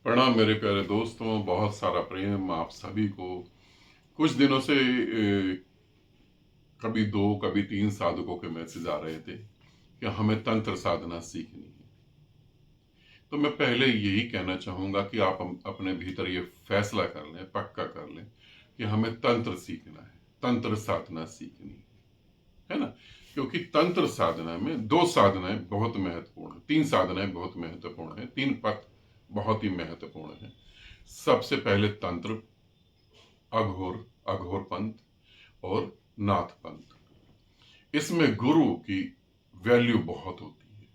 प्रणाम मेरे प्यारे दोस्तों, बहुत सारा प्रेम आप सभी को। कुछ दिनों से कभी 2 कभी 3 साधकों के मैसेज आ रहे थे कि हमें तंत्र साधना सीखनी है। तो मैं पहले यही कहना चाहूँगा कि आप अपने भीतर ये फैसला कर लें, पक्का कर लें कि हमें तंत्र सीखना है, तंत्र साधना सीखनी है ना। क्योंकि तंत्र साधना में 2 साधनाएं बहुत महत्वपूर्ण हैं, 3 साधनाएं बहुत महत्वपूर्ण हैं, 3 पथ बहुत ही महत्वपूर्ण हैं। सबसे पहले तंत्र, अघोर, अघोर पंथ और नाथ पंथ। इसमें गुरु की वैल्यू बहुत होती है।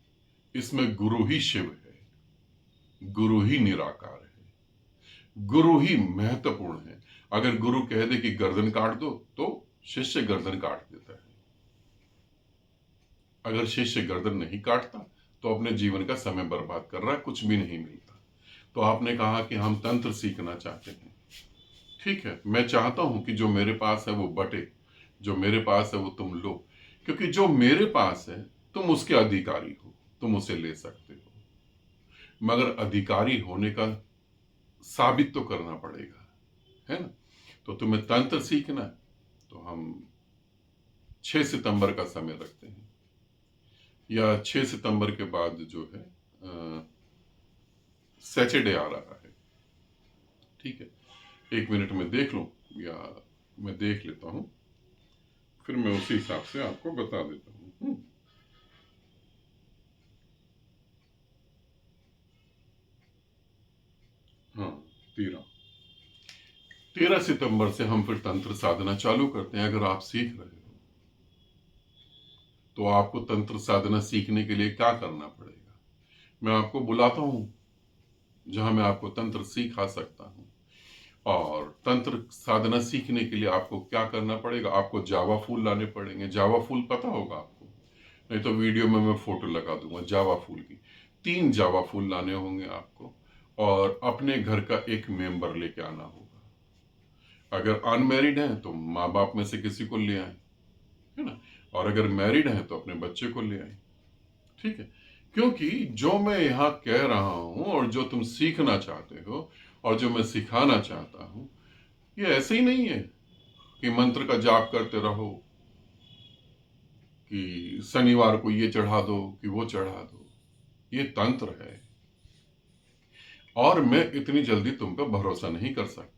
इसमें गुरु ही शिव है, गुरु ही निराकार है, गुरु ही महत्वपूर्ण है। अगर गुरु कह दे कि गर्दन काट दो तो शिष्य गर्दन काट देता है। अगर शिष्य गर्दन नहीं काटता तो अपने जीवन का समय बर्बाद कर रहा है, कुछ भी नहीं मिलता। तो आपने कहा कि हम तंत्र सीखना चाहते हैं, ठीक है। मैं चाहता हूं कि जो मेरे पास है वो बटे, जो मेरे पास है वो तुम लो। क्योंकि जो मेरे पास है तुम उसके अधिकारी हो, तुम उसे ले सकते हो। मगर अधिकारी होने का साबित तो करना पड़ेगा, है ना। तो तुम्हें तंत्र सीखना है तो हम 6 सितंबर का समय रखते हैं, या 6 सितंबर के बाद जो है सैटरडे आ रहा है, ठीक है। 1 मिनट में देख लूं, या मैं देख लेता हूं, फिर मैं उसी हिसाब से आपको बता देता हूं। हाँ, 13 13 सितंबर से हम फिर तंत्र साधना चालू करते हैं। अगर आप सीख रहे हो तो आपको तंत्र साधना सीखने के लिए क्या करना पड़ेगा, मैं आपको बुलाता हूं जहां मैं आपको तंत्र सिखा सकता हूं। और तंत्र साधना सीखने के लिए आपको क्या करना पड़ेगा, आपको जावा फूल लाने पड़ेंगे। जावा फूल पता होगा आपको, नहीं तो वीडियो में मैं फोटो लगा दूंगा जावा फूल की। 3 जावा फूल लाने होंगे आपको, और अपने घर का एक मेंबर लेके आना होगा। अगर अनमैरिड हैं तो माँ बाप में से किसी को ले आए, है ना। और अगर मैरिड हैं तो अपने बच्चे को ले आए, ठीक है। क्योंकि जो मैं यहाँ कह रहा हूं और जो तुम सीखना चाहते हो और जो मैं सिखाना चाहता हूं, ये ऐसे ही नहीं है कि मंत्र का जाप करते रहो, कि शनिवार को ये चढ़ा दो कि वो चढ़ा दो। ये तंत्र है, और मैं इतनी जल्दी तुम पे भरोसा नहीं कर सकता।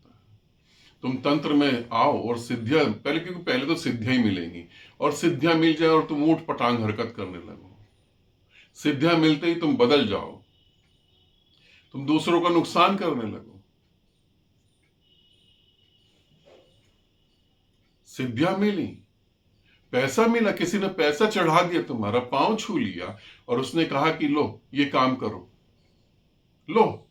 तुम तंत्र में आओ और सिद्धियां पहले, क्योंकि पहले तो सिद्धियां ही मिलेंगी, और सिद्धियां मिल जाए और तुम ऊट पटांग हरकत करने लगो। सिद्धियां मिलते ही तुम बदल जाओ, तुम दूसरों का नुकसान करने लगो। सिद्धियां मिली, पैसा मिला, किसी ने पैसा चढ़ा दिया, तुम्हारा पांव छू लिया और उसने कहा कि लो ये काम करो, लो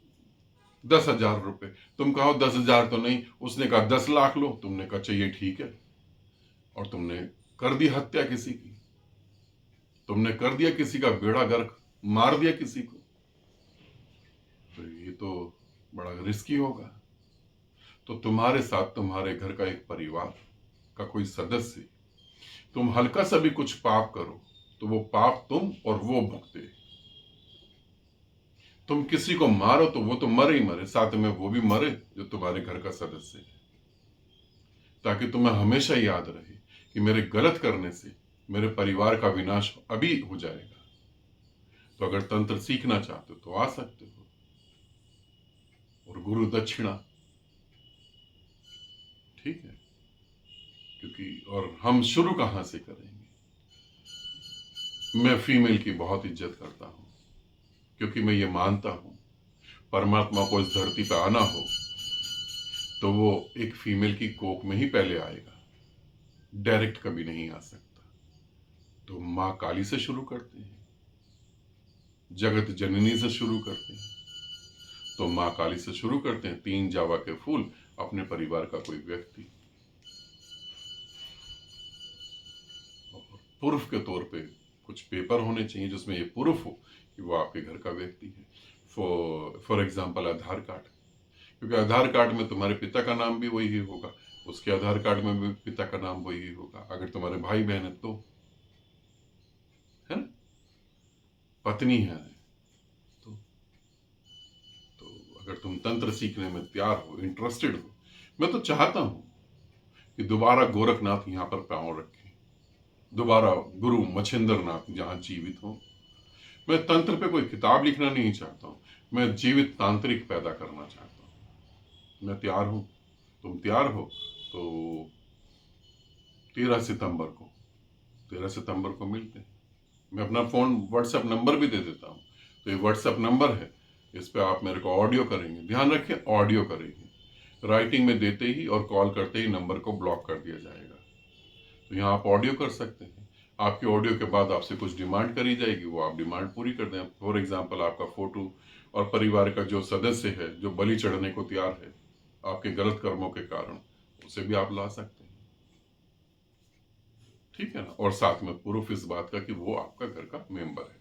10,000 रुपए। तुम कहो 10,000 तो नहीं, उसने कहा 10 लाख लो, तुमने कहा चाहिए ठीक है, और तुमने कर दी हत्या किसी की, तुमने कर दिया किसी का बेड़ा गर्क, मार दिया किसी को। तो ये तो बड़ा रिस्की होगा। तो तुम्हारे साथ तुम्हारे घर का एक परिवार का कोई सदस्य, तुम हल्का सा भी कुछ पाप करो तो वो पाप तुम और वो भुगते। तुम किसी को मारो तो वो तो मरे ही मरे, साथ में वो भी मरे जो तुम्हारे घर का सदस्य है, ताकि तुम्हें हमेशा याद रहे कि मेरे गलत करने से मेरे परिवार का विनाश अभी हो जाएगा। तो अगर तंत्र सीखना चाहते हो तो आ सकते हो। और गुरु दक्षिणा, ठीक है। क्योंकि और हम शुरू कहां से करेंगे। मैं फीमेल की बहुत इज्जत करता हूं, क्योंकि मैं ये मानता हूं परमात्मा को इस धरती पर आना हो तो वो एक फीमेल की कोख में ही पहले आएगा, डायरेक्ट कभी नहीं आ सकता। तो माँ काली से शुरू करते हैं, जगत जननी से शुरू करते हैं। तो माँ काली से शुरू करते हैं, 3 जावा के फूल, अपने परिवार का कोई व्यक्ति, और प्रूफ के तौर पे कुछ पेपर होने चाहिए जिसमें ये प्रूफ हो कि वो आपके घर का व्यक्ति है। फॉर एग्जाम्पल आधार कार्ड, क्योंकि आधार कार्ड में तुम्हारे पिता का नाम भी वही होगा, उसके आधार कार्ड में भी पिता का नाम वही होगा, अगर तुम्हारे भाई बहन है तो, है ना, पत्नी है तो अगर तुम तंत्र सीखने में तैयार हो, इंटरेस्टेड हो, मैं तो चाहता हूं कि दोबारा गोरखनाथ यहां पर पांव रखें, दोबारा गुरु मच्छिंद्र नाथ जहां जीवित हो। मैं तंत्र पे कोई किताब लिखना नहीं चाहता हूं, मैं जीवित तांत्रिक पैदा करना चाहता हूं। मैं तैयार हूं, तुम तैयार हो तो 13 सितंबर को 13 सितंबर को मिलते हैं। मैं अपना फोन व्हाट्सएप नंबर भी दे देता हूं, तो ये व्हाट्सएप नंबर है, इस पे आप मेरे को ऑडियो करेंगे, ध्यान रखें ऑडियो करेंगे, राइटिंग में देते ही और कॉल करते ही नंबर को ब्लॉक कर दिया जाएगा। तो यहाँ आप ऑडियो कर सकते हैं। आपके ऑडियो के बाद आपसे कुछ डिमांड करी जाएगी, वो आप डिमांड पूरी कर दें। फॉर एग्जाम्पल, आपका फोटो और परिवार का जो सदस्य है जो बलि चढ़ने को तैयार है आपके गलत कर्मों के कारण, उसे भी आप ला सकते हैं। ठीक है ना, और साथ में प्रूफ इस बात का कि वो आपका घर का मेंबर है।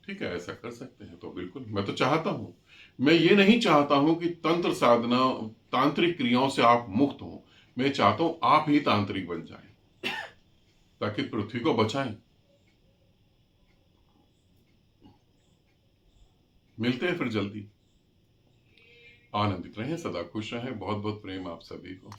ठीक है, ऐसा कर सकते हैं। तो बिल्कुल मैं तो चाहता हूं, मैं ये नहीं चाहता हूं कि तंत्र साधना तांत्रिक क्रियाओं से आप मुक्त हो। मैं चाहता हूं आप ही तांत्रिक बन जाएं ताकि पृथ्वी को बचाएं। मिलते हैं फिर जल्दी। आनंदित रहें, सदा खुश रहें। बहुत बहुत प्रेम आप सभी को।